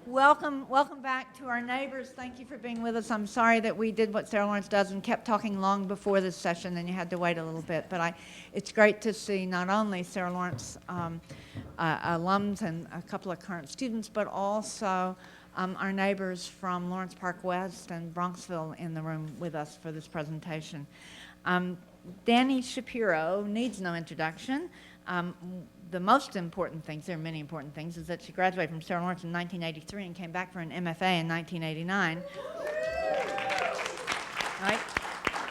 Welcome back to our neighbors. Thank you for being with us. I'm sorry that we did what Sarah Lawrence does and kept talking long before this session and you had to wait a little bit. But it's great to see not only Sarah Lawrence alums and a couple of current students, but also our neighbors from Lawrence Park West and Bronxville in the room with us for this presentation. Dani Shapiro needs no introduction. The most important things, there are many important things, is that she graduated from Sarah Lawrence in 1983 and came back for an MFA in 1989. Right?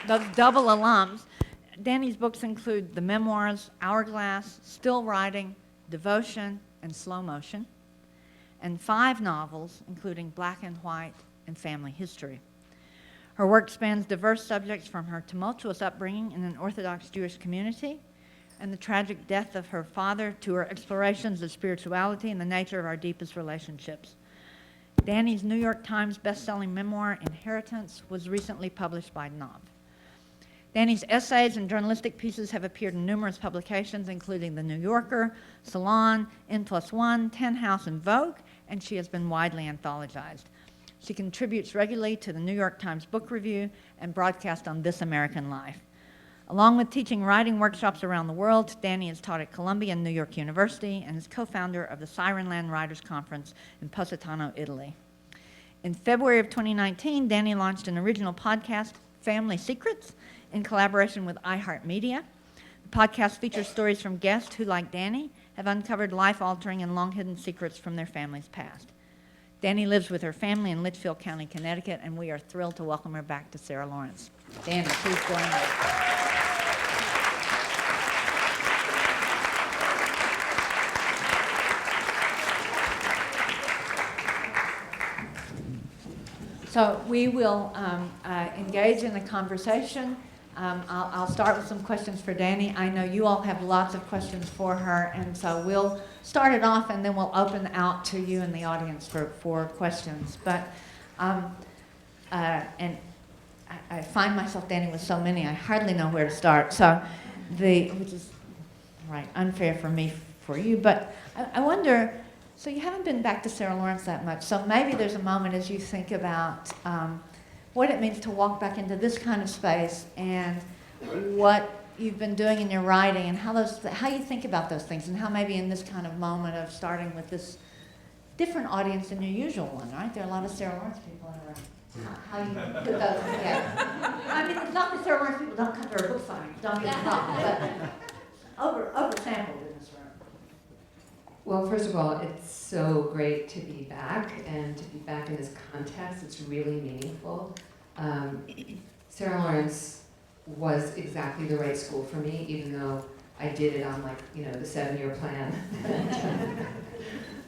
Those double alums. Dani's books include the memoirs, Hourglass, Still Writing, Devotion, and Slow Motion, and 5 novels, including Black and White and Family History. Her work spans diverse subjects from her tumultuous upbringing in an Orthodox Jewish community and the tragic death of her father to her explorations of spirituality and the nature of our deepest relationships. Dani's New York Times bestselling memoir, Inheritance, was recently published by Knopf. Dani's essays and journalistic pieces have appeared in numerous publications, including The New Yorker, Salon, N+1, Ten House, and Vogue, and she has been widely anthologized. She contributes regularly to the New York Times Book Review and broadcast on This American Life. Along with teaching writing workshops around the world, Dani has taught at Columbia and New York University and is co-founder of the Sirenland Writers Conference in Positano, Italy. In February of 2019, Dani launched an original podcast, Family Secrets, in collaboration with iHeartMedia. The podcast features stories from guests who, like Dani, have uncovered life-altering and long-hidden secrets from their family's past. Dani lives with her family in Litchfield County, Connecticut, and we are thrilled to welcome her back to Sarah Lawrence. Dani, please join us. So we will engage in a conversation. I'll start with some questions for Dani. I know you all have lots of questions for her, and so we'll start it off, and then we'll open out to you in the audience for questions. But and I find myself, Dani, with so many, I hardly know where to start. So which is right unfair for me for you, but I wonder. So you haven't been back to Sarah Lawrence that much, so maybe there's a moment as you think about what it means to walk back into this kind of space and what you've been doing in your writing and how you think about those things and how maybe in this kind of moment of starting with this different audience than your usual one, right? There are a lot of Sarah Lawrence people in the room. How you put those together. I mean, it's not that Sarah Lawrence people don't come to our book signings, don't get me wrong, but oversampled in this room. Well, first of all, it's so great to be back, and to be back in this context. It's really meaningful. Sarah Lawrence was exactly the right school for me, even though I did it on the 7-year plan.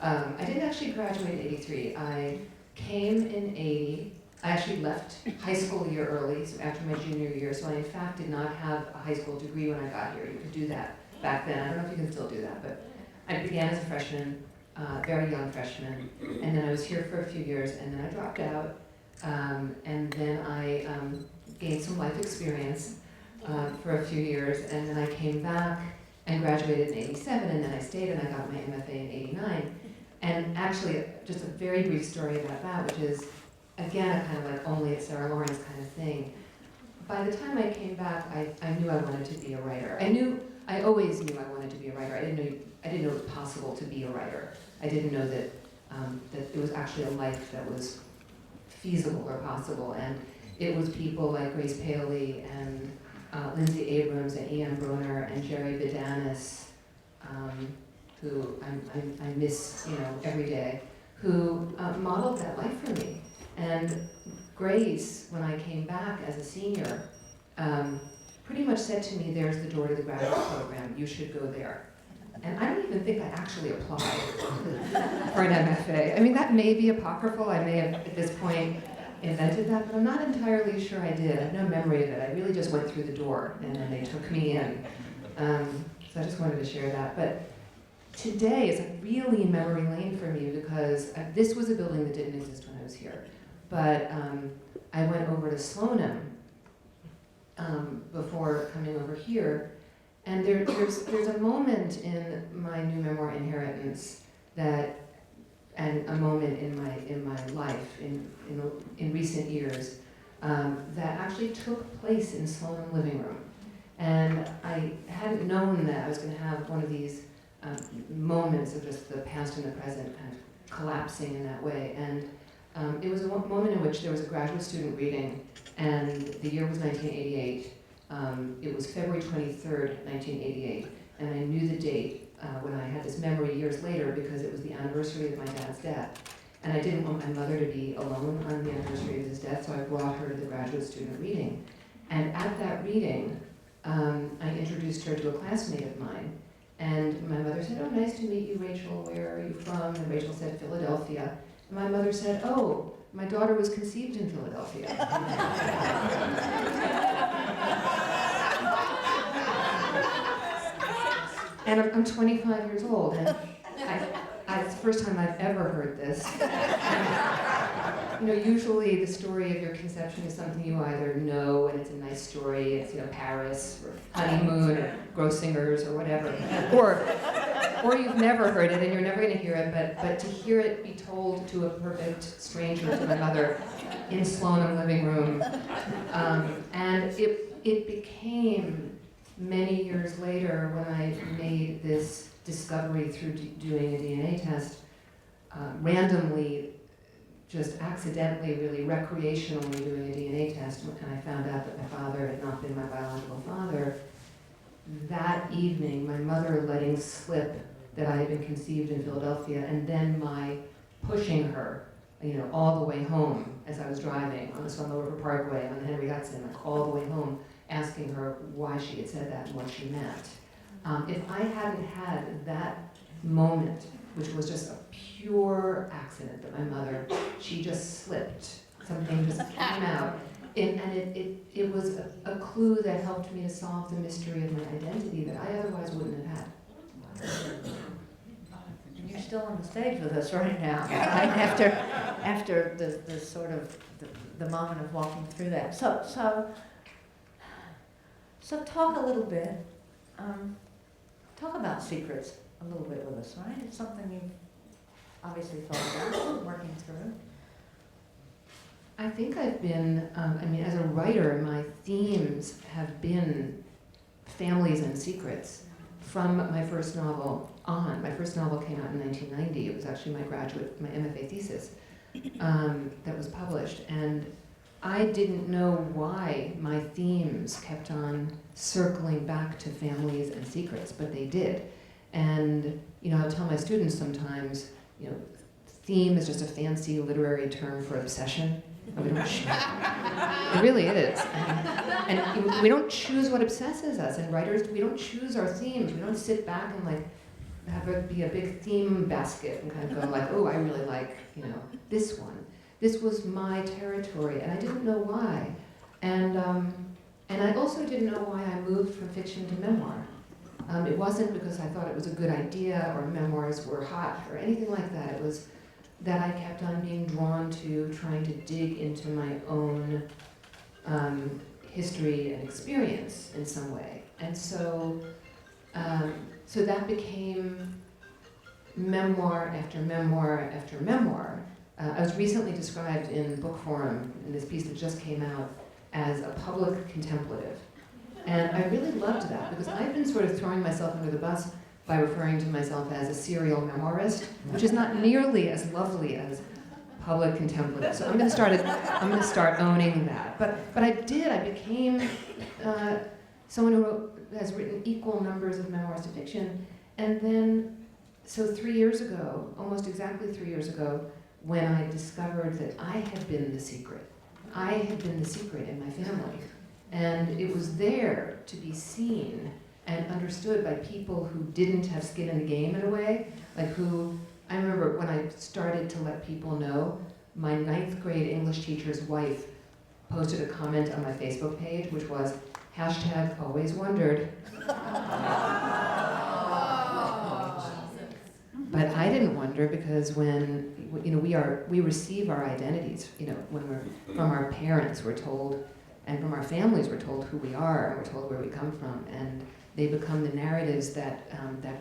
I didn't actually graduate in '83. I came in '80. I actually left high school a year early, so after my junior year. So I, in fact, did not have a high school degree when I got here. You could do that back then. I don't know if you can still do that, but I began as a freshman, very young freshman, and then I was here for a few years, and then I dropped out, and then I gained some life experience for a few years, and then I came back and graduated in '87, and then I stayed and I got my MFA in '89. And actually, just a very brief story about that, which is, again, a kind of only a Sarah Lawrence kind of thing. By the time I came back, I knew I wanted to be a writer. I always knew I wanted to be a writer. I didn't know it was possible to be a writer. I didn't know that it was actually a life that was feasible or possible. And it was people like Grace Paley and Lindsay Abrams and Ian Broner and Jerry Vidanis, who I miss every day, who modeled that life for me. And Grace, when I came back as a senior, pretty much said to me, "There's the door to the graduate program, you should go there." And I don't even think I actually applied for an MFA. I mean, that may be apocryphal. I may have, at this point, invented that, but I'm not entirely sure I did. I have no memory of it. I really just went through the door, and then they took me in. So I just wanted to share that. But today is really memory lane for me because this was a building that didn't exist when I was here. But I went over to Sloanham before coming over here, and there's a moment in my new memoir, Inheritance, that and a moment in my life in recent years that actually took place in Sloan living room. And I hadn't known that I was going to have one of these moments of just the past and the present kind of collapsing in that way. And it was a moment in which there was a graduate student reading, and the year was 1988. It was February 23rd, 1988, and I knew the date when I had this memory years later because it was the anniversary of my dad's death. And I didn't want my mother to be alone on the anniversary of his death, so I brought her to the graduate student reading. And at that reading, I introduced her to a classmate of mine, and my mother said, "Oh, nice to meet you, Rachel. Where are you from?" And Rachel said, "Philadelphia." And my mother said, "Oh, my daughter was conceived in Philadelphia." And I'm 25 years old, and it's the first time I've ever heard this. Usually the story of your conception is something you either know, and it's a nice story, it's, Paris, or honeymoon, or Grossingers, or whatever. Or you've never heard it, and you're never gonna hear it, but to hear it be told to a perfect stranger, to my mother, in Sloan living room, and it became, many years later, when I made this discovery through doing a DNA test, randomly, just accidentally, really recreationally doing a DNA test, and I found out that my father had not been my biological father. That evening, my mother letting slip that I had been conceived in Philadelphia, and then my pushing her, all the way home as I was driving on the Summer River Parkway on the Henry Hudson, all the way home, asking her why she had said that and what she meant. If I hadn't had that moment, which was just a pure accident that my mother, she just slipped, something just came out, and it was a clue that helped me to solve the mystery of my identity that I otherwise wouldn't have had. You're still on the stage with us right now, right? After the sort of the moment of walking through that. So talk a little bit, talk about secrets a little bit with us, right? It's something you've obviously thought about, working through. I think I've been, as a writer, my themes have been families and secrets from my first novel on. My first novel came out in 1990. It was actually my MFA thesis that was published. And I didn't know why my themes kept on circling back to families and secrets, but they did. And I'll tell my students sometimes, theme is just a fancy literary term for obsession. And we don't it really is. And we don't choose what obsesses us. And writers, we don't choose our themes. We don't sit back and have it be a big theme basket and kind of go like, oh, I really like, this one. This was my territory, and I didn't know why. And I also didn't know why I moved from fiction to memoir. It wasn't because I thought it was a good idea or memoirs were hot or anything like that. It was that I kept on being drawn to trying to dig into my own history and experience in some way. And so that became memoir after memoir after memoir. I was recently described in Book Forum, in this piece that just came out, as a public contemplative. And I really loved that, because I've been sort of throwing myself under the bus by referring to myself as a serial memoirist, which is not nearly as lovely as public contemplative. So I'm going to start owning that. But I became someone who has written equal numbers of memoirs to fiction. And then, so 3 years ago, almost exactly 3 years ago, when I discovered that I had been the secret. I had been the secret in my family. And it was there to be seen and understood by people who didn't have skin in the game in a way. I remember when I started to let people know, my 9th grade English teacher's wife posted a comment on my Facebook page, which was, #alwayswondered. But I didn't wonder, because when we receive our identities, when we're from our parents, we're told, and from our families, we're told who we are, and we're told where we come from, and they become the narratives that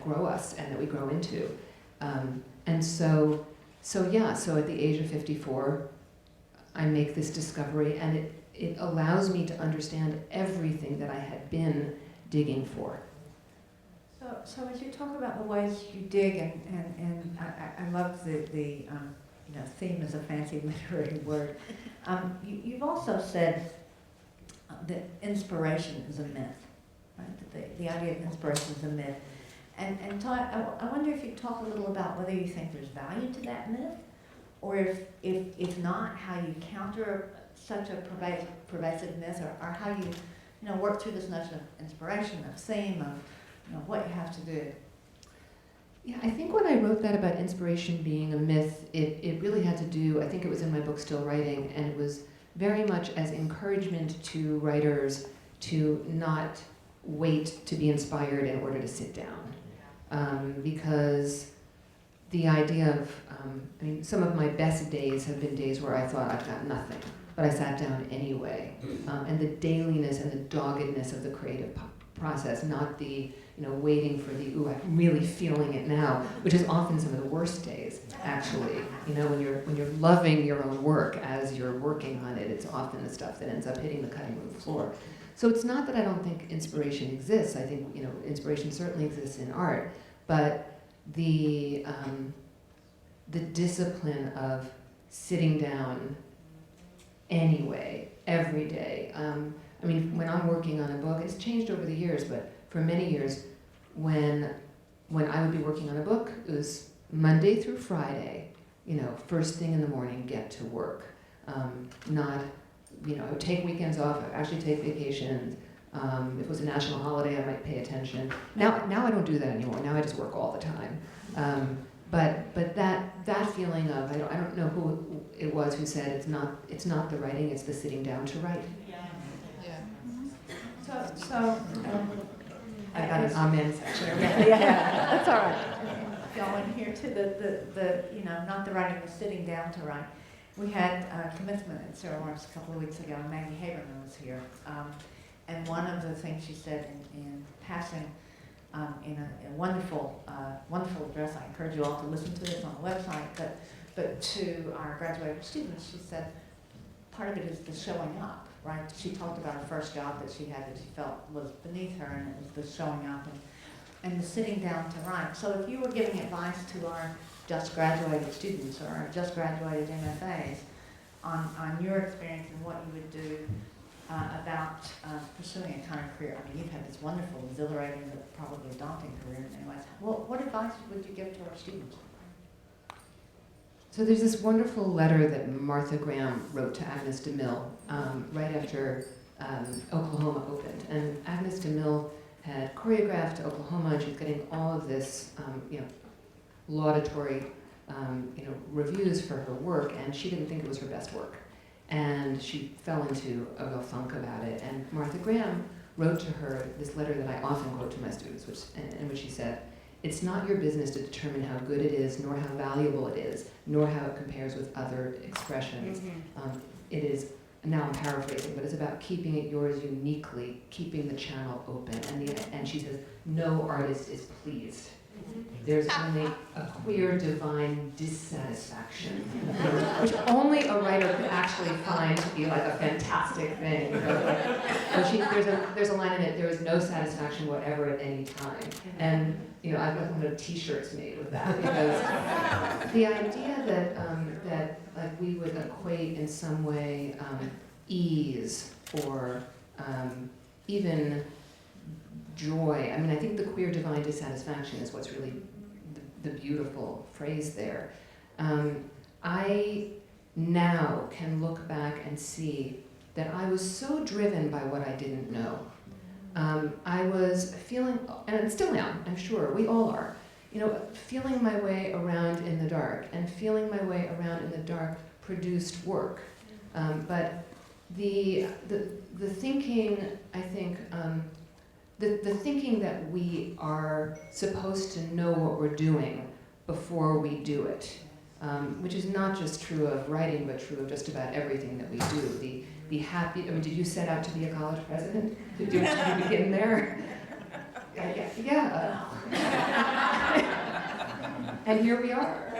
grow us and that we grow into. And so So yeah, so at the age of 54, I make this discovery, and it allows me to understand everything that I had been digging for. So as you talk about the ways you dig, and I love the theme is a fancy literary word. You've also said that inspiration is a myth, right? That the idea of inspiration is a myth. And I wonder if you could talk a little about whether you think there's value to that myth, or if not, how you counter such a pervasive myth, or how you work through this notion of inspiration, of theme, of what you have to do. Yeah, I think when I wrote that about inspiration being a myth, it really had to do, I think it was in my book Still Writing, and it was very much as encouragement to writers to not wait to be inspired in order to sit down. Because the idea of, some of my best days have been days where I thought I've got nothing, but I sat down anyway. And the dailiness and the doggedness of the creative process, not the, waiting for the, ooh, I'm really feeling it now, which is often some of the worst days, actually. When you're loving your own work as you're working on it, it's often the stuff that ends up hitting the cutting room floor. So it's not that I don't think inspiration exists. I think, inspiration certainly exists in art, but the discipline of sitting down anyway, every day. When I'm working on a book, it's changed over the years, but for many years, when I would be working on a book, it was Monday through Friday, first thing in the morning, get to work. Not, I would take weekends off, I'd actually take vacations. If it was a national holiday, I might pay attention. Now I don't do that anymore. Now I just work all the time. But that feeling of, I don't know who it was who said it's not the writing, it's the sitting down to write. So I got an amen section. Yeah, that's all right. Going here to the not the writing, the sitting down to write. We had commencement at Sarah Lawrence a couple of weeks ago, and Maggie Haberman was here. And one of the things she said in passing, in a wonderful address, I encourage you all to listen to this on the website, but to our graduating students, she said, part of it is the showing up, right? She talked about her first job that she had that she felt was beneath her, and it was the showing up and the sitting down to write. So if you were giving advice to our just graduated students or our just graduated MFAs on your experience and what you would do about pursuing a kind of career. You've had this wonderful, exhilarating, but probably daunting career in many ways. Well, what advice would you give to our students? So there's this wonderful letter that Martha Graham wrote to Agnes DeMille right after Oklahoma opened. And Agnes DeMille had choreographed Oklahoma, and she's getting all of this, laudatory, reviews for her work, and she didn't think it was her best work. And she fell into a real funk about it. And Martha Graham wrote to her this letter that I often quote to my students, in which she said, "It's not your business to determine how good it is, nor how valuable it is, nor how it compares with other expressions. It is," now I'm paraphrasing, but it's about keeping it yours uniquely, keeping the channel open. And she says, "No artist is pleased. There's only a queer divine dissatisfaction," which only a writer could actually find to be like a fantastic thing. There's a line in it, "There is no satisfaction whatever at any time." And I've got one of T-shirts made with that, because the idea that like we would equate in some way ease or even joy. I think the queer divine dissatisfaction is what's really the beautiful phrase there. I now can look back and see that I was so driven by what I didn't know. I was feeling, and still am, I'm sure, we all are, feeling my way around in the dark, and feeling my way around in the dark produced work. But the thinking, I think, the thinking that we are supposed to know what we're doing before we do it, which is not just true of writing, but true of just about everything that we do. The happy, did you set out to be a college president? Did you begin there? Yeah. And here we are.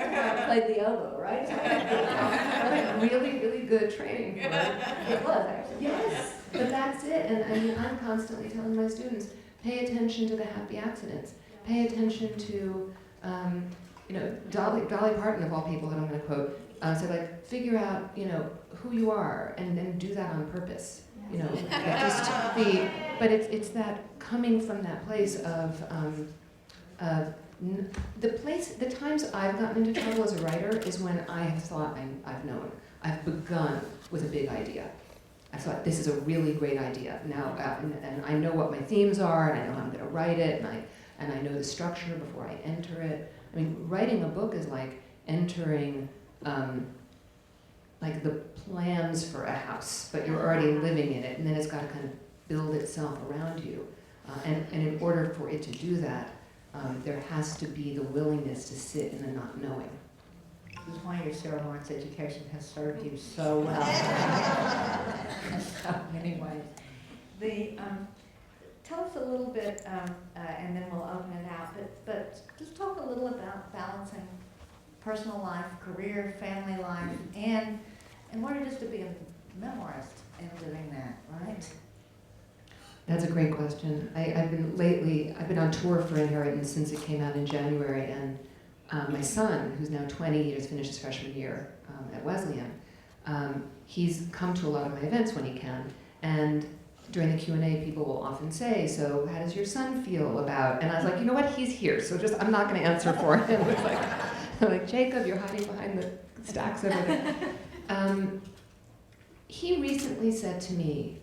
Played the oboe, right? So I had really, really good training for it. It was, actually. Yes, but that's it. And I mean, I'm constantly telling my students, pay attention to the happy accidents. Pay attention to, Dolly Parton, of all people that I'm going to quote, said, like, figure out, who you are and then do that on purpose. But it's that coming from that place of the times I've gotten into trouble as a writer is when I have thought I've known. I've begun with a big idea. I thought, this is a really great idea. Now, and I know what my themes are, and I know how I'm going to write it, and I know the structure before I enter it. I mean, writing a book is like entering, like the plans for a house, but you're already living in it, and then it's got to kind of build itself around you. And in order for it to do that, there has to be the willingness to sit in the not knowing. This is why your Sarah Lawrence education has served you so well in so many ways. Tell us a little bit, and then we'll open it out, but just talk a little about balancing personal life, career, family life, and what it is to be a memoirist and doing that, right? That's a great question. I've been on tour for Inheritance since it came out in January, and my son, who's now 20, he just finished his freshman year at Wesleyan, he's come to a lot of my events when he can, and during the Q&A, people will often say, so how does your son feel about, and I was like, you know what, he's here, so I'm not going to answer for him. It's like, Jacob, you're hiding behind the stacks over there. He recently said to me,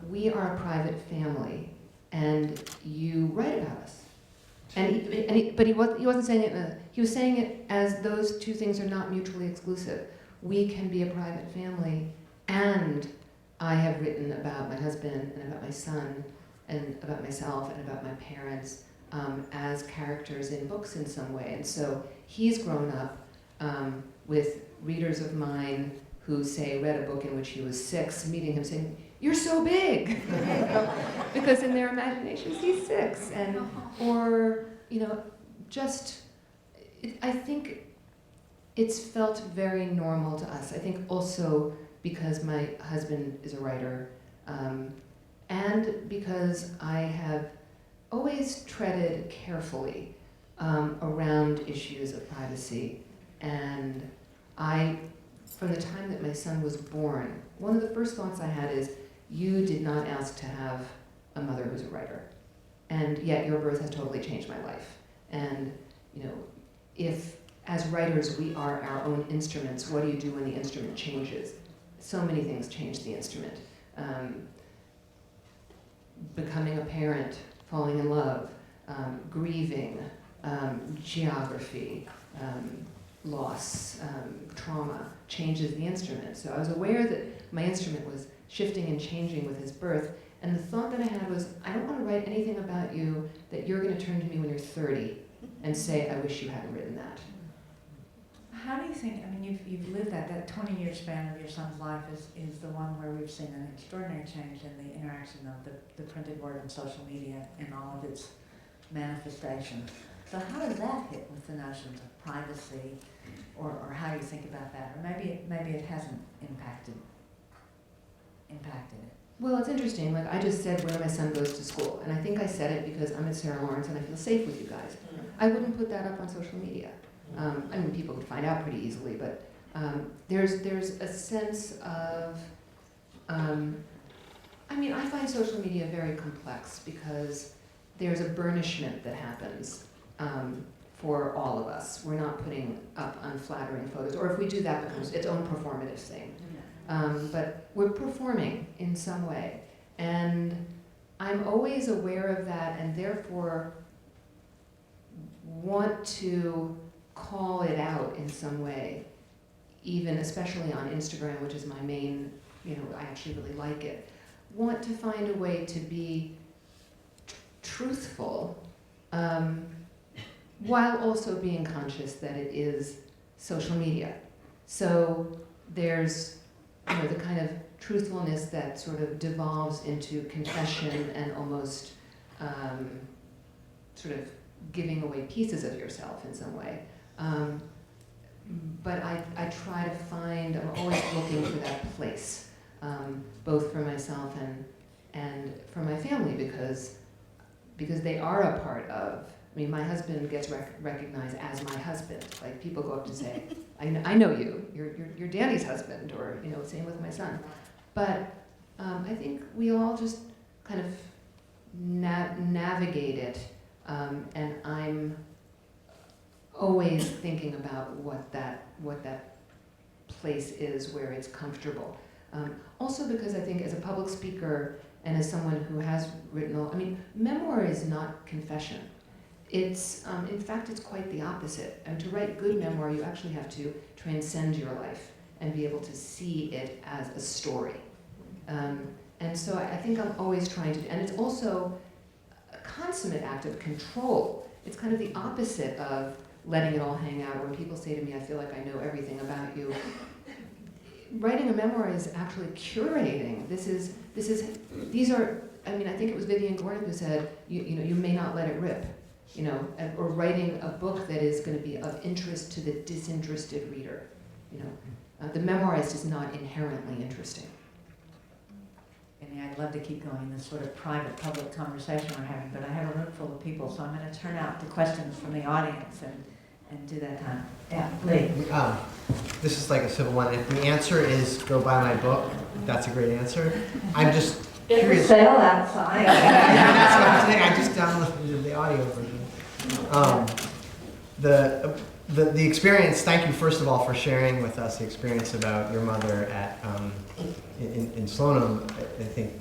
we are a private family, and you write about us. But he wasn't saying it, he was saying it as those two things are not mutually exclusive. We can be a private family, and I have written about my husband, and about my son, and about myself, and about my parents, as characters in books in some way. And so he's grown up with readers of mine who, say, read a book in which he was 6, meeting him saying, "You're so big," because in their imaginations he's 6, or I think it's felt very normal to us. I think also because my husband is a writer, and because I have always treaded carefully around issues of privacy, and from the time that my son was born, one of the first thoughts I had is, you did not ask to have a mother who's a writer, and yet your birth has totally changed my life. And if as writers we are our own instruments, what do you do when the instrument changes? So many things change the instrument. Becoming a parent, falling in love, grieving, geography, loss, trauma changes the instrument. So I was aware that my instrument was shifting and changing with his birth, and the thought that I had was, I don't want to write anything about you that you're going to turn to me when you're 30 and say, I wish you hadn't written that. How do you think, you've lived that 20-year span of your son's life is the one where we've seen an extraordinary change in the interaction of the printed word and social media in all of its manifestations. So how does that hit with the notions of privacy, or how you think about that? Or maybe it hasn't impacted it. Well, it's interesting. Like I just said where my son goes to school, and I think I said it because I'm at Sarah Lawrence and I feel safe with you guys. I wouldn't put that up on social media. People could find out pretty easily, but there's a sense of, I find social media very complex because there's a burnishment that happens for all of us. We're not putting up unflattering photos, or if we do that, it becomes its own performative thing. But we're performing in some way, and I'm always aware of that, and therefore want to call it out in some way, even especially on Instagram, which is my main, I actually really like it. Want to find a way to be truthful, while also being conscious that it is social media. So there's the kind of truthfulness that sort of devolves into confession and almost sort of giving away pieces of yourself in some way. but I try to find, I'm always looking for that place, both for myself and for my family, because they are a part of, I mean, my husband gets recognized as my husband. Like, people go up to say, I know you, you're Dani's husband, or, you know, same with my son. But I think we all just kind of navigate it, and I'm always thinking about what that place is where it's comfortable. Also because I think as a public speaker and as someone who has written, I mean, memoir is not confession. It's, in fact, it's quite the opposite. And to write good memoir, you actually have to transcend your life and be able to see it as a story. And so I think I'm always trying to, and it's also a consummate act of control. It's kind of the opposite of letting it all hang out. When people say to me, I feel like I know everything about you. Writing a memoir is actually curating. These are, I mean, I think it was Vivian Gornick who said, you know, you may not let it rip, you know, or writing a book that is going to be of interest to the disinterested reader, you know. The memoirist is not inherently interesting. And I'd love to keep going this sort of private, public conversation we're having, but I have a room full of people, so I'm going to turn out the questions from the audience and do that time. Yeah, Lee. This is like a civil one. If the answer is go buy my book, that's a great answer. I'm just curious. It's a sale outside. That's what I'm saying. I just downloaded the audio version. The experience, thank you first of all for sharing with us the experience about your mother at in Slonim. I think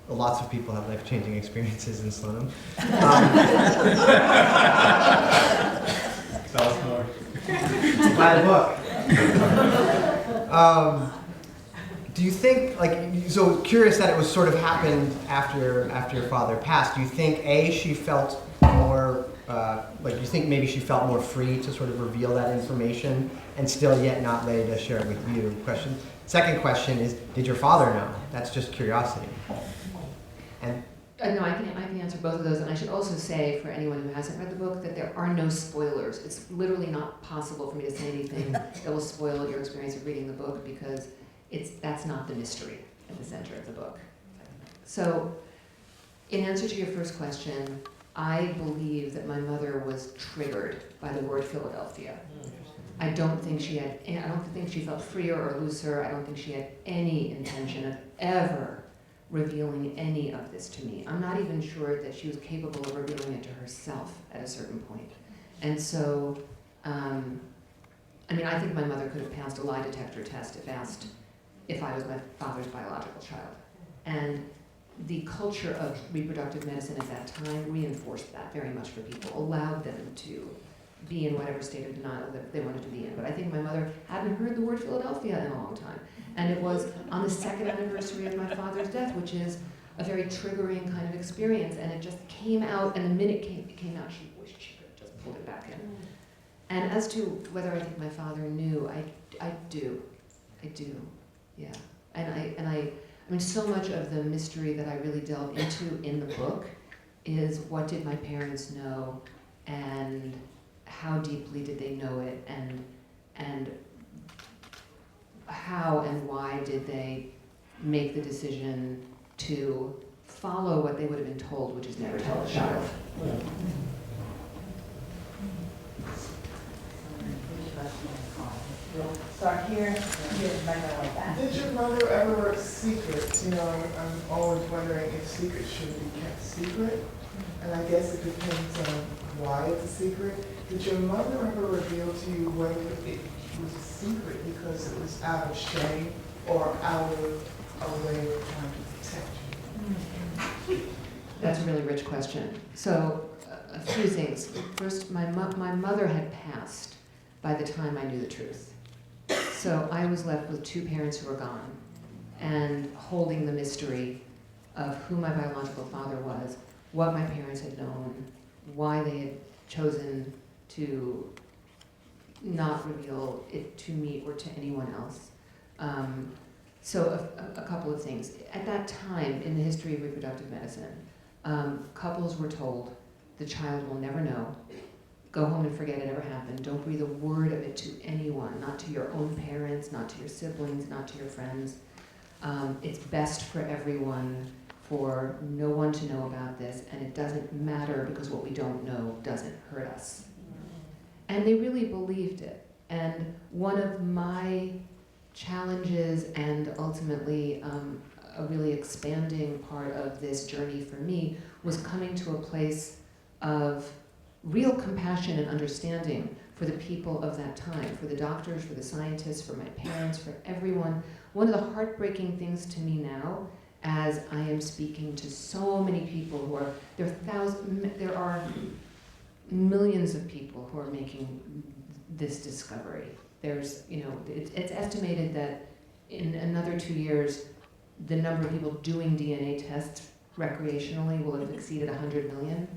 lots of people have life-changing experiences in Slonim. Tell us more. Buy the book. Do you think, like, so curious that it was sort of happened after your father passed, do you think, A, she felt more, like, do you think maybe she felt more free to sort of reveal that information and still yet not ready to share it with you? Question. Second question is, did your father know? That's just curiosity. And No, I can answer both of those, and I should also say, for anyone who hasn't read the book, that there are no spoilers. It's literally not possible for me to say anything that will spoil your experience of reading the book, because that's not the mystery at the center of the book. So, in answer to your first question, I believe that my mother was triggered by the word Philadelphia. I don't think she felt freer or looser. I don't think she had any intention of ever revealing any of this to me. I'm not even sure that she was capable of revealing it to herself at a certain point. And so, I mean, I think my mother could have passed a lie detector test if asked if I was my father's biological child. And the culture of reproductive medicine at that time reinforced that very much for people, allowed them to be in whatever state of denial that they wanted to be in. But I think my mother hadn't heard the word Philadelphia in a long time. And it was on the second anniversary of my father's death, which is a very triggering kind of experience, and it just came out, and the minute it came out, she wished she could have just pulled it back in. And as to whether I think my father knew, I do, yeah. And I mean, so much of the mystery that I really delve into in the book is what did my parents know, and how deeply did they know it, and how and why did they make the decision to follow what they would have been told, which is never tell a child. Start here, like that. Did your mother ever secret? You know, I'm always wondering if secrets should be kept secret. And I guess it depends on why it's a secret. Did your mother ever reveal to you whether it was a secret because it was out of shame or out of a way of trying to protect you? That's a really rich question. So, a few things. First, my mother had passed by the time I knew the truth. So I was left with two parents who were gone, and holding the mystery of who my biological father was, what my parents had known, why they had chosen to not reveal it to me or to anyone else. So a couple of things. At that time, in the history of reproductive medicine, couples were told the child will never know. go home and forget it ever happened. Don't breathe a word of it to anyone, not to your own parents, not to your siblings, not to your friends. It's best for everyone for no one to know about this, and it doesn't matter because what we don't know doesn't hurt us. And they really believed it. And one of my challenges and ultimately a really expanding part of this journey for me was coming to a place of real compassion and understanding for the people of that time, for the doctors, for the scientists, for my parents, for everyone. One of the heartbreaking things to me now, as I am speaking to so many people who are, there are millions of people who are making this discovery. There's, it's estimated that in another 2 years, the number of people doing DNA tests recreationally will have exceeded 100 million,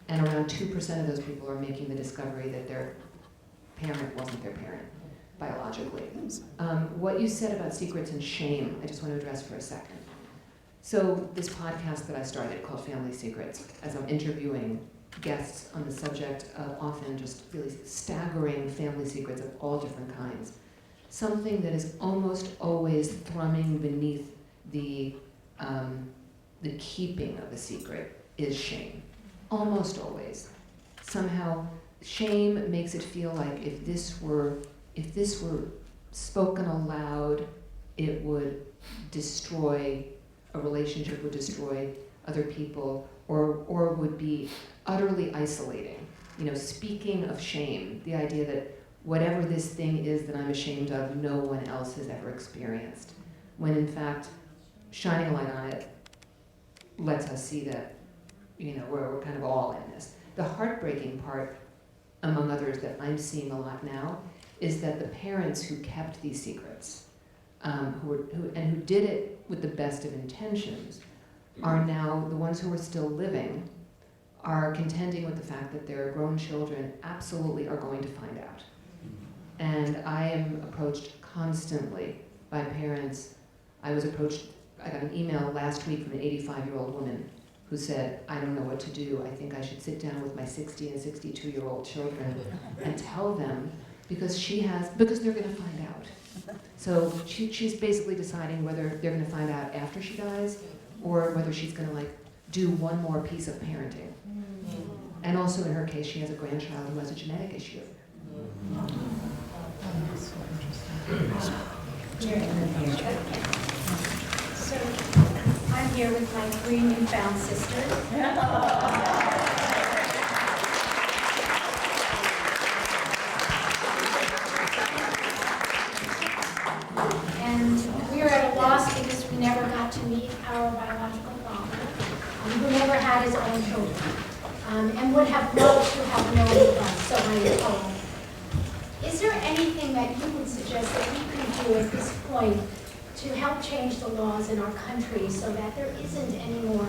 and around 2% of those people are making the discovery that their parent wasn't their parent biologically. What you said about secrets and shame, I just want to address for a second. So this podcast that I started called Family Secrets, as I'm interviewing guests on the subject of often just really staggering family secrets of all different kinds, something that is almost always thrumming beneath the keeping of a secret is shame. Almost always. Somehow, shame makes it feel like if this were spoken aloud, it would destroy a relationship, would destroy other people, or would be utterly isolating. Speaking of shame, the idea that whatever this thing is that I'm ashamed of, no one else has ever experienced. When in fact, shining a light on it lets us see that, we're kind of all in this. The heartbreaking part, among others, that I'm seeing a lot now, is that the parents who kept these secrets, who did it with the best of intentions, are now the ones who are still living, are contending with the fact that their grown children absolutely are going to find out. And I am approached constantly by parents. I got an email last week from an 85-year-old woman who said, I don't know what to do. I think I should sit down with my 60 and 62-year-old children and tell them because they're going to find out. So she's basically deciding whether they're going to find out after she dies or whether she's going to do one more piece of parenting. And also in her case, she has a grandchild who has a genetic issue. So I'm here with my 3 newfound sisters. And we are at a loss because we never got to meet our biological father, who never had his own children, and would have loved to have known us, so I am told. Is there anything that you would suggest that we can do at this point to help change the laws in our country so that there isn't any more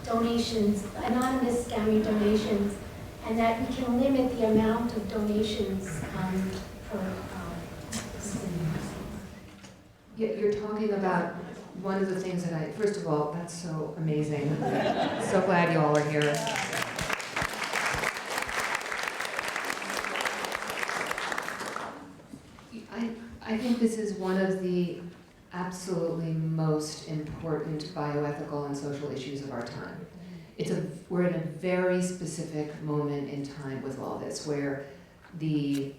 donations, anonymous scammy donations, and that we can limit the amount of donations per You're talking about one of the things that first of all, that's so amazing. So glad you all are here. I think this is one of the absolutely most important bioethical and social issues of our time. We're in a very specific moment in time with all this, where these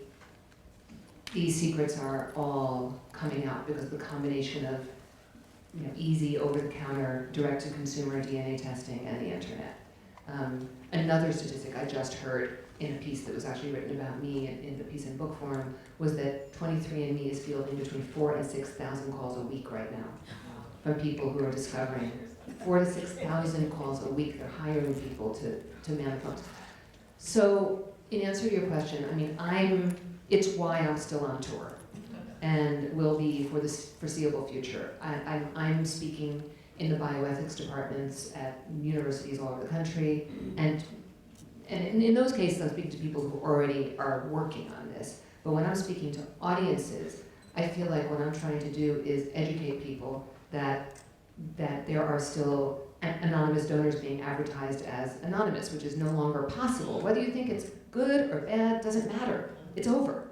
secrets are all coming out because of the combination of easy over-the-counter, direct-to-consumer DNA testing and the internet. Another statistic I just heard in a piece that was actually written about me in the piece in book form was that 23andMe is fielding between 4,000 and 6,000 calls a week right now from people who are discovering 4,000 to 6,000 calls a week. They're hiring people to man the phones. So in answer to your question, it's why I'm still on tour and will be for the foreseeable future. I'm speaking in the bioethics departments at universities all over the country, and in those cases, I'm speaking to people who already are working on this. But when I'm speaking to audiences, I feel like what I'm trying to do is educate people that there are still anonymous donors being advertised as anonymous, which is no longer possible. Whether you think it's good or bad doesn't matter. It's over.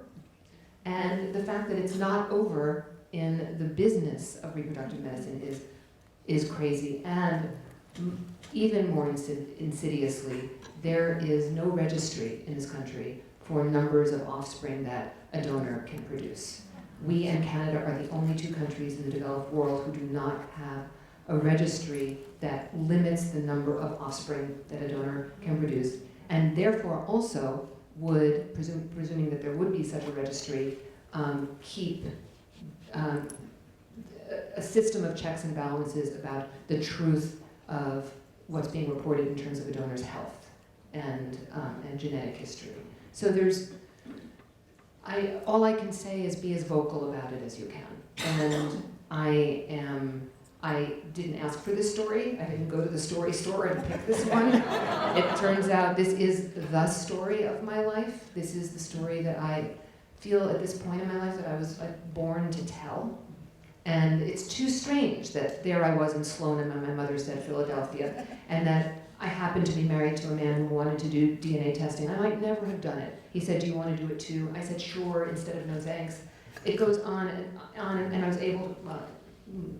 And the fact that it's not over in the business of reproductive medicine is crazy. And even more insidiously, there is no registry in this country for numbers of offspring that a donor can produce. We and Canada are the only two countries in the developed world who do not have a registry that limits the number of offspring that a donor can produce, and therefore also would, presuming that there would be such a registry, keep a system of checks and balances about the truth of what's being reported in terms of a donor's health and genetic history. So all I can say is be as vocal about it as you can. And I didn't ask for this story. I didn't go to the story store and pick this one. It turns out this is the story of my life. This is the story that I feel at this point in my life that I was born to tell. And it's too strange that there I was in Sloan and my mother said Philadelphia, and that I happened to be married to a man who wanted to do DNA testing. I might never have done it. He said, do you want to do it too? I said, sure, instead of no thanks. It goes on and on, and I was able to,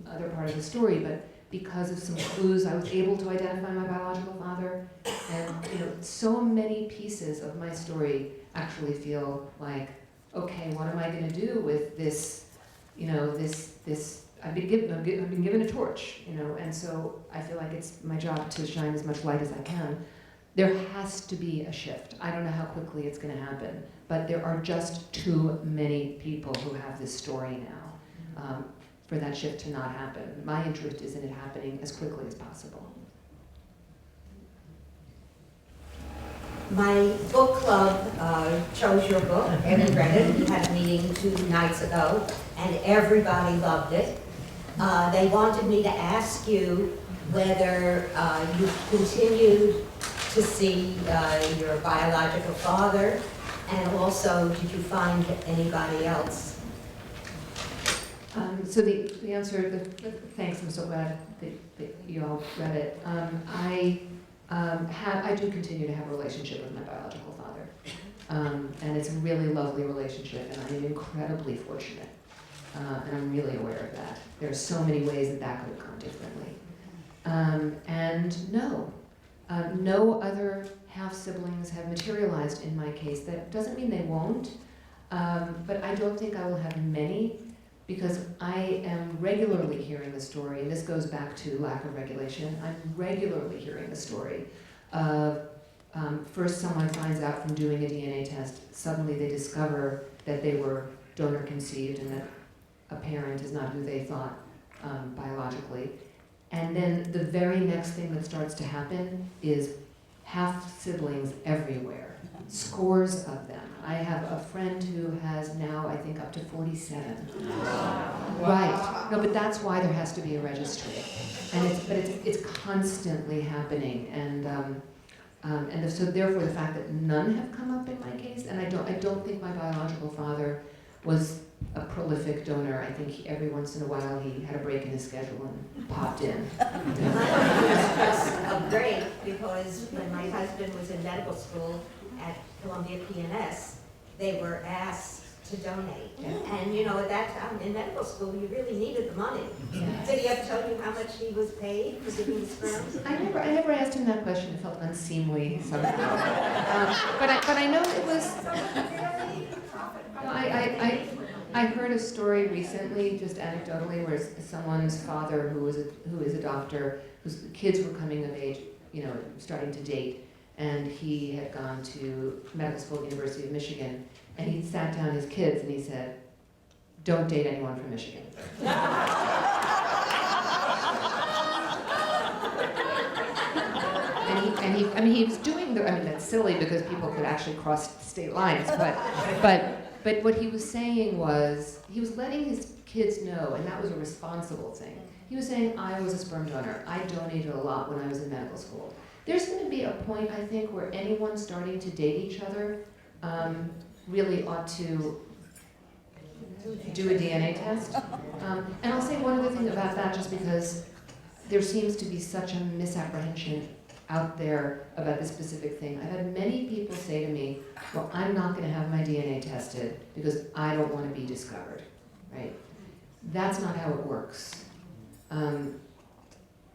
other part of the story, but because of some clues, I was able to identify my biological father. And so many pieces of my story actually feel like, okay, what am I going to do with this? I've been given a torch, and so I feel like it's my job to shine as much light as I can. There has to be a shift. I don't know how quickly it's going to happen, but there are just too many people who have this story now for that shift to not happen. My interest is in it happening as quickly as possible. My book club chose your book, and read it. We had a meeting 2 nights ago, and everybody loved it. They wanted me to ask you whether you continued to see your biological father, and also did you find anybody else? So the answer, thanks, I'm so glad that you all read it. I do continue to have a relationship with my biological father. And it's a really lovely relationship, and I'm incredibly fortunate. And I'm really aware of that. There are so many ways that could have gone differently. And no other half-siblings have materialized in my case. That doesn't mean they won't, but I don't think I will have many, because I am regularly hearing the story, and this goes back to lack of regulation. I'm regularly hearing the story of first someone finds out from doing a DNA test, suddenly they discover that they were donor conceived and that a parent is not who they thought biologically. And then the very next thing that starts to happen is half-siblings everywhere, scores of them. I have a friend who has now, I think, up to 47. Wow. Right. No, but that's why there has to be a registry, and it's constantly happening, and so therefore the fact that none have come up in my case, and I don't think my biological father was a prolific donor. I think every once in a while he had a break in his schedule and popped in. It was a break because when my husband was in medical school at Columbia PNS, they were asked to donate. And at that time in medical school, you really needed the money. Yeah. Did he ever tell you how much he was paid for giving sperm? I never asked him that question. It felt unseemly somehow. But I know it was. I heard a story recently, just anecdotally, where someone's father, who is a doctor, whose kids were coming of age, starting to date, and he had gone to medical school at the University of Michigan, and he sat down his kids and he said, "Don't date anyone from Michigan." He was doing that's silly because people could actually cross state lines, but what he was saying was, he was letting his kids know, and that was a responsible thing. He was saying, I was a sperm donor. I donated a lot when I was in medical school. There's going to be a point, I think, where anyone starting to date each other really ought to do a DNA test. And I'll say one other thing about that, just because there seems to be such a misapprehension out there about this specific thing. I've had many people say to me, well, I'm not going to have my DNA tested because I don't want to be discovered, right? That's not how it works.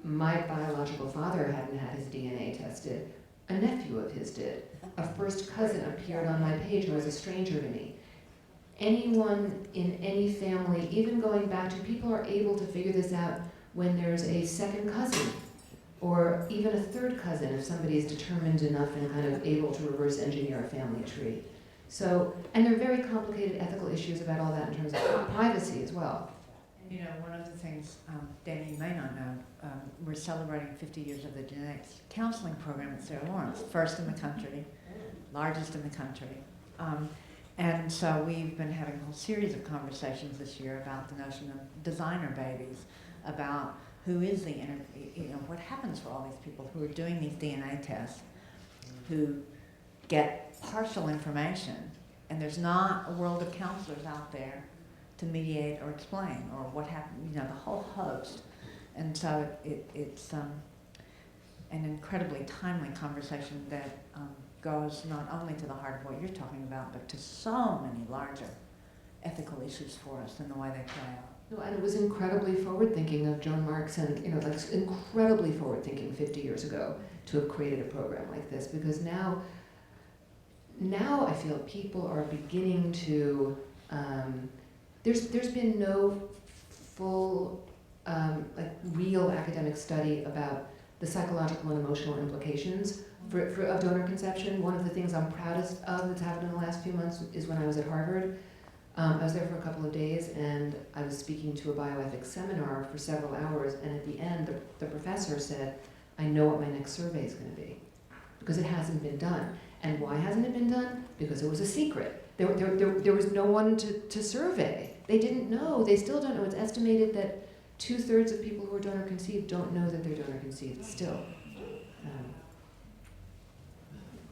My biological father hadn't had his DNA tested. A nephew of his did. A first cousin appeared on my page who was a stranger to me. Anyone in any family, even going back to, people are able to figure this out when there's a second cousin or even a third cousin if somebody is determined enough and kind of able to reverse engineer a family tree. So, and there are very complicated ethical issues about all that in terms of privacy as well. You know, one of the things, Dani, you may not know, we're celebrating 50 years of the genetics counseling program at Sarah Lawrence, first in the country, largest in the country. And so we've been having a whole series of conversations this year about the notion of designer babies, about who is the, what happens for all these people who are doing these DNA tests, who get partial information, and there's not a world of counselors out there to mediate or explain, or what happened, the whole host. And so it's an incredibly timely conversation that goes not only to the heart of what you're talking about, but to so many larger ethical issues for us in the way they play out. No, and it was incredibly forward-thinking of Joan Marks and, like incredibly forward-thinking 50 years ago to have created a program like this, because now I feel people are beginning to, there's been no full, real academic study about the psychological and emotional implications of donor conception. One of the things I'm proudest of that's happened in the last few months is when I was at Harvard. I was there for a couple of days, and I was speaking to a bioethics seminar for several hours, and at the end, the professor said, I know what my next survey is going to be, because it hasn't been done. And why hasn't it been done? Because it was a secret. There was no one to survey. They didn't know. They still don't know. It's estimated that 2/3 of people who are donor conceived don't know that they're donor conceived still.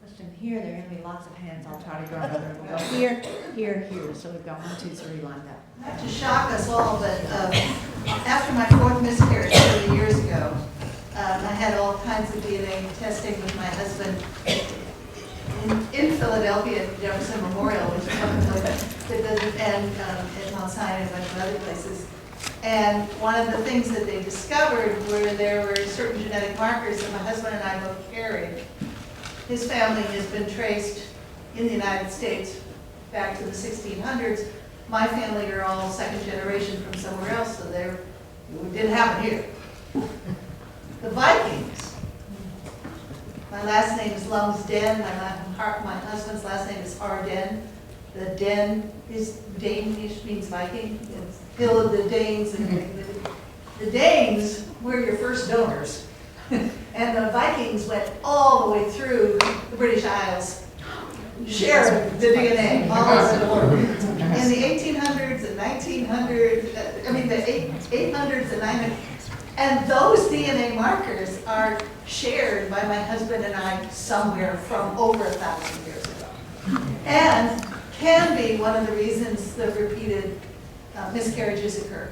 Question here, there are going to be lots of hands. I'll try to go over. We'll go here, here, here. So we've got 1, 2, 3 lined up. Not to shock us all, but after my 4th miscarriage 30 years ago, I had all kinds of DNA testing with my husband in Philadelphia at Jefferson Memorial, which is one of and at Mount Sinai and a bunch of other places. And one of the things that they discovered were there were certain genetic markers that my husband and I both carried. His family has been traced in the United States back to the 1600s. My family are all second generation from somewhere else, so it didn't happen here. The Vikings. My last name is Lumsden. My husband's last name is Arden. The Den is Danish, means Viking. It's Hill of the Danes. And the Danes were your first donors. And the Vikings went all the way through the British Isles, sharing the DNA all over the world. In the 1800s and 1900s, the 800s and 900s, and those DNA markers are shared by my husband and I somewhere from over 1,000 years ago, and can be one of the reasons the repeated miscarriages occur.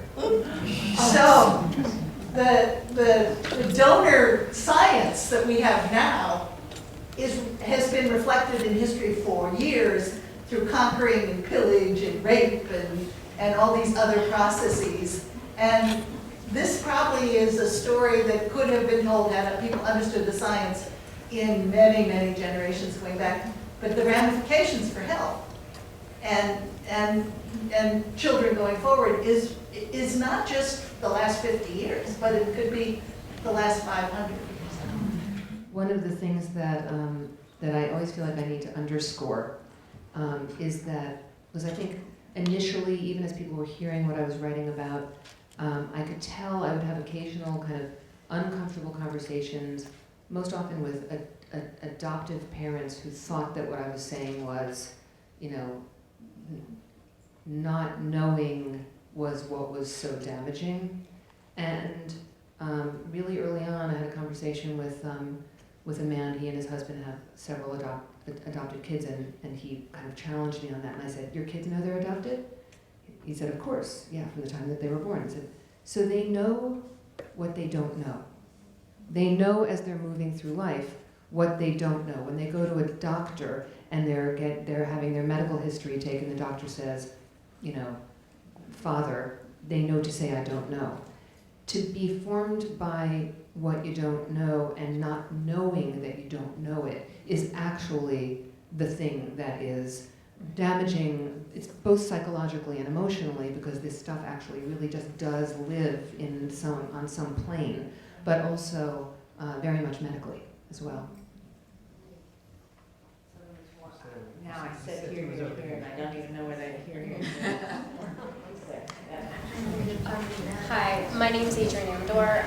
So the donor science that we have now has been reflected in history for years through conquering and pillage and rape and all these other processes. And this probably is a story that could have been told had people understood the science in many, many generations going back. But the ramifications for health and children going forward is not just the last 50 years, but it could be the last 500 years. One of the things that I always feel like I need to underscore is that, because I think initially, even as people were hearing what I was writing about, I could tell I would have occasional kind of uncomfortable conversations, most often with adoptive parents who thought that what I was saying was, not knowing was what was so damaging. And really early on, I had a conversation with a man. He and his husband have several adopted kids, and he kind of challenged me on that. And I said, "Your kids know they're adopted?" He said, "Of course, yeah, from the time that they were born." I said, "So they know what they don't know. They know as they're moving through life what they don't know. When they go to a doctor and they're having their medical history taken, the doctor says, you know, father, they know to say, I don't know. To be formed by what you don't know and not knowing that you don't know it is actually the thing that is damaging. It's both psychologically and emotionally, because this stuff actually really just does live on some plane, but also very much medically as well. Now I said hear, and I don't even know whether I hear you. Hi, my name is Adrienne Amador.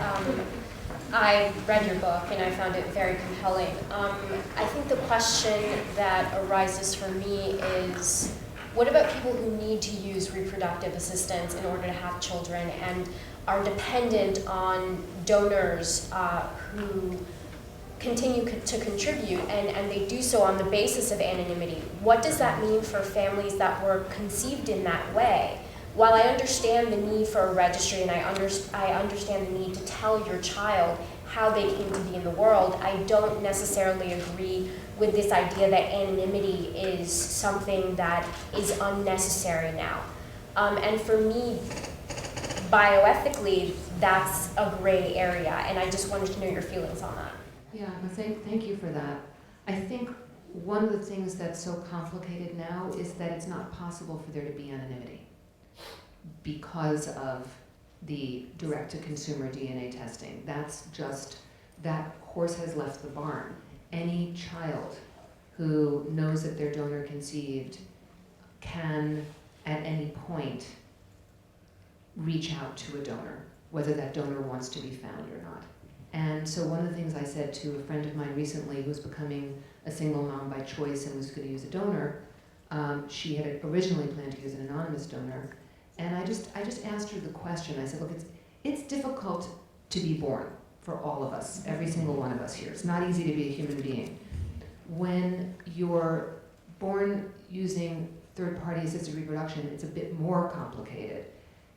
I read your book and I found it very compelling. I think the question that arises for me is, what about people who need to use reproductive assistance in order to have children and are dependent on donors who continue to contribute, and they do so on the basis of anonymity? What does that mean for families that were conceived in that way? While I understand the need for a registry and I understand the need to tell your child how they came to be in the world, I don't necessarily agree with this idea that anonymity is something that is unnecessary now. And for me, bioethically, that's a gray area, and I just wanted to know your feelings on that. Yeah, well, thank you for that. I think one of the things that's so complicated now is that it's not possible for there to be anonymity because of the direct-to-consumer DNA testing. That's just, that horse has left the barn. Any child who knows that their donor conceived can, at any point, reach out to a donor, whether that donor wants to be found or not. And so one of the things I said to a friend of mine recently who's becoming a single mom by choice and was going to use a donor, she had originally planned to use an anonymous donor, and I just asked her the question. I said, look, it's difficult to be born for all of us, every single one of us here. It's not easy to be a human being. When you're born using third-party assisted reproduction, it's a bit more complicated.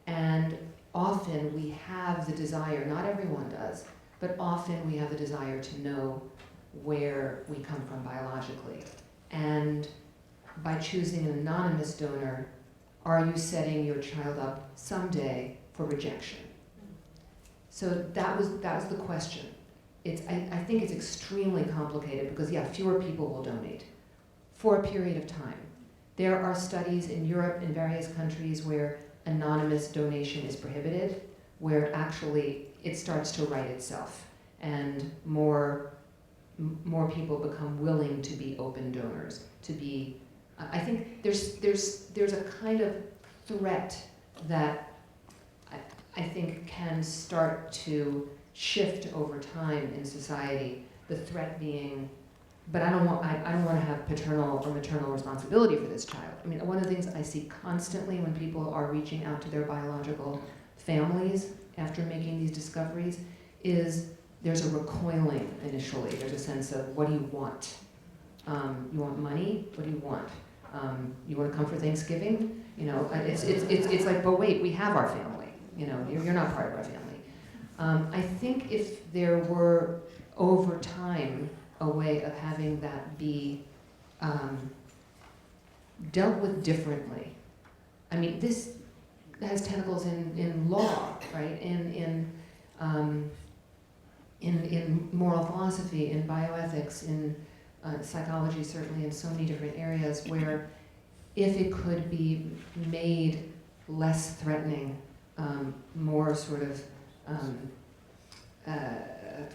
And often we have the desire, not everyone does, but often we have the desire to know where we come from biologically. And by choosing an anonymous donor, are you setting your child up someday for rejection? So that was the question. I think it's extremely complicated because, yeah, fewer people will donate for a period of time. There are studies in Europe and various countries where anonymous donation is prohibited, where actually it starts to right itself and more people become willing to be open donors, to be, I think there's a kind of threat that I think can start to shift over time in society. The threat being, but I don't want to have paternal or maternal responsibility for this child. I mean, one of the things I see constantly when people are reaching out to their biological families after making these discoveries is there's a recoiling initially. There's a sense of, what do you want? You want money? What do you want? You want to come for Thanksgiving? You know, it's like, but wait, we have our family. You know, you're not part of our family. I think if there were, over time, a way of having that be dealt with differently. I mean, this has tentacles in law, right? In moral philosophy, in bioethics, in psychology, certainly, in so many different areas where if it could be made less threatening, more sort of,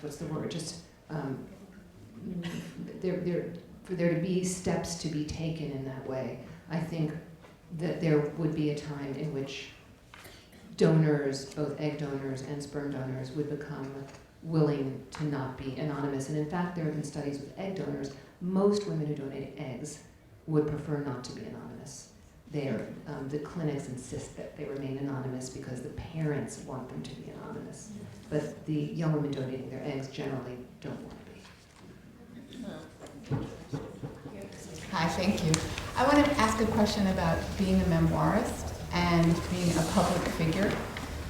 what's the word, just, for there to be steps to be taken in that way, I think that there would be a time in which donors, both egg donors and sperm donors, would become willing to not be anonymous. And in fact, there have been studies with egg donors. Most women who donate eggs would prefer not to be anonymous. The clinics insist that they remain anonymous because the parents want them to be anonymous. But the young women donating their eggs generally don't want to be. Hi, thank you. I want to ask a question about being a memoirist and being a public figure.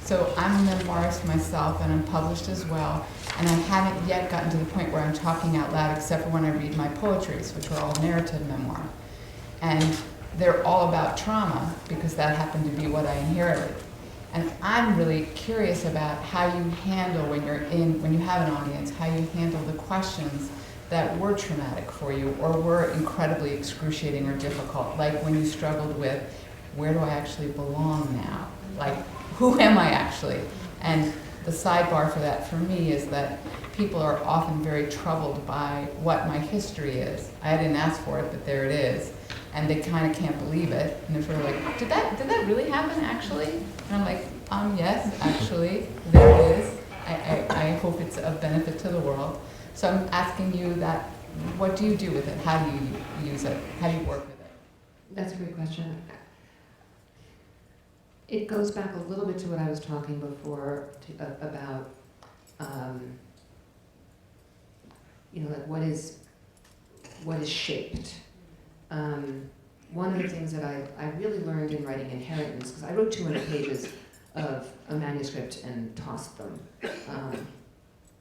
So I'm a memoirist myself, and I'm published as well, and I haven't yet gotten to the point where I'm talking out loud, except for when I read my poetries, which are all narrative memoir. And they're all about trauma, because that happened to be what I inherited. And I'm really curious about how you handle when you have an audience, how you handle the questions that were traumatic for you or were incredibly excruciating or difficult, like when you struggled with, where do I actually belong now? Like, who am I actually? And the sidebar for that for me is that people are often very troubled by what my history is. I didn't ask for it, but there it is. And they kind of can't believe it. And they're sort of like, did that really happen actually? And I'm like, yes, actually, there it is. I hope it's of benefit to the world. So I'm asking you that, what do you do with it? How do you use it? How do you work with it? That's a great question. It goes back a little bit to what I was talking before about, like what is shaped. One of the things that I really learned in writing Inheritance, because I wrote 200 pages of a manuscript and tossed them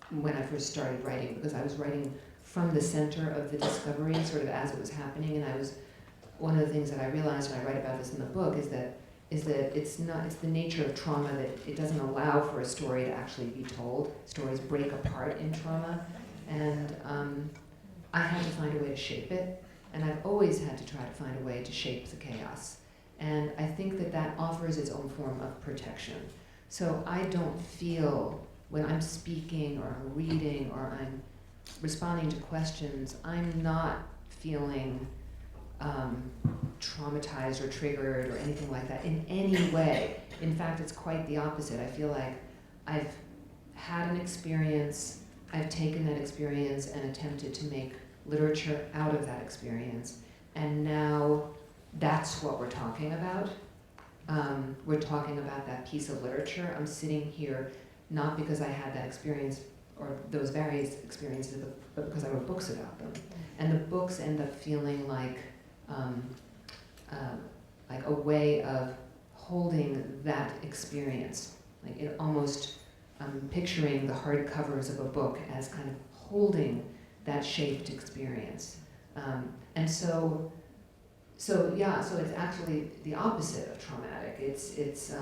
when I first started writing, because I was writing from the center of the discovery, sort of as it was happening, and one of the things that I realized when I write about this in the book is that it's the nature of trauma that it doesn't allow for a story to actually be told. Stories break apart in trauma, and I had to find a way to shape it, and I've always had to try to find a way to shape the chaos. And I think that offers its own form of protection. So I don't feel, when I'm speaking or I'm reading or I'm responding to questions, I'm not feeling traumatized or triggered or anything like that in any way. In fact, it's quite the opposite. I feel like I've had an experience, I've taken that experience and attempted to make literature out of that experience, and now that's what we're talking about. We're talking about that piece of literature. I'm sitting here not because I had that experience or those various experiences, but because I wrote books about them. And the books end up feeling like a way of holding that experience. Like it almost, picturing the hard covers of a book as kind of holding that shaped experience. And so it's actually the opposite of traumatic. It's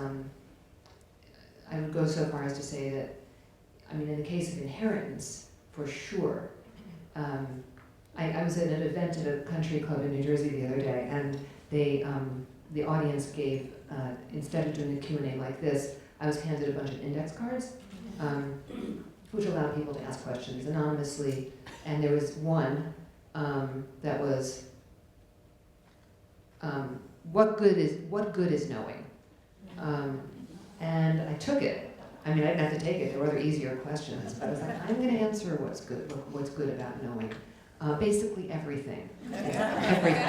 I would go so far as to say that, in the case of Inheritance, for sure. I was at an event at a country club in New Jersey the other day, and the audience gave, instead of doing a Q&A like this, I was handed a bunch of index cards, which allowed people to ask questions anonymously, and there was one that was, what good is knowing? And I took it. I didn't have to take it. There were other easier questions, but I was like, I'm going to answer what's good about knowing. Basically everything. Everything.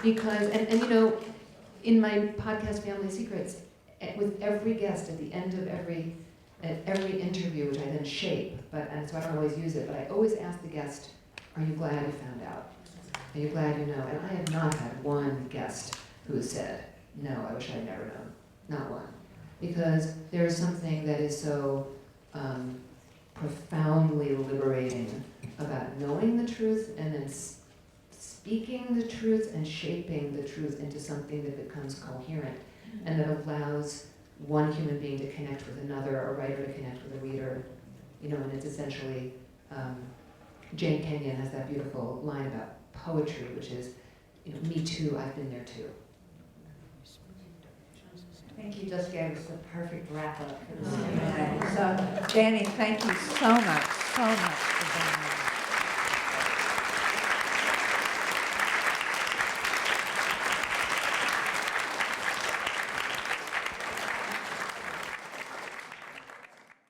Because in my podcast Family Secrets, with every guest at the end of every interview, which I then shape, and so I don't always use it, but I always ask the guest, are you glad you found out? Are you glad you know? And I have not had one guest who has said, no, I wish I had never known. Not one. Because there is something that is so profoundly liberating about knowing the truth and then speaking the truth and shaping the truth into something that becomes coherent and that allows one human being to connect with another, a writer to connect with a reader, and it's essentially, Jane Kenyon has that beautiful line about poetry, which is, me too, I've been there too. I think you just gave us the perfect wrap-up for this Q&A. So, Dani, thank you so much for being here.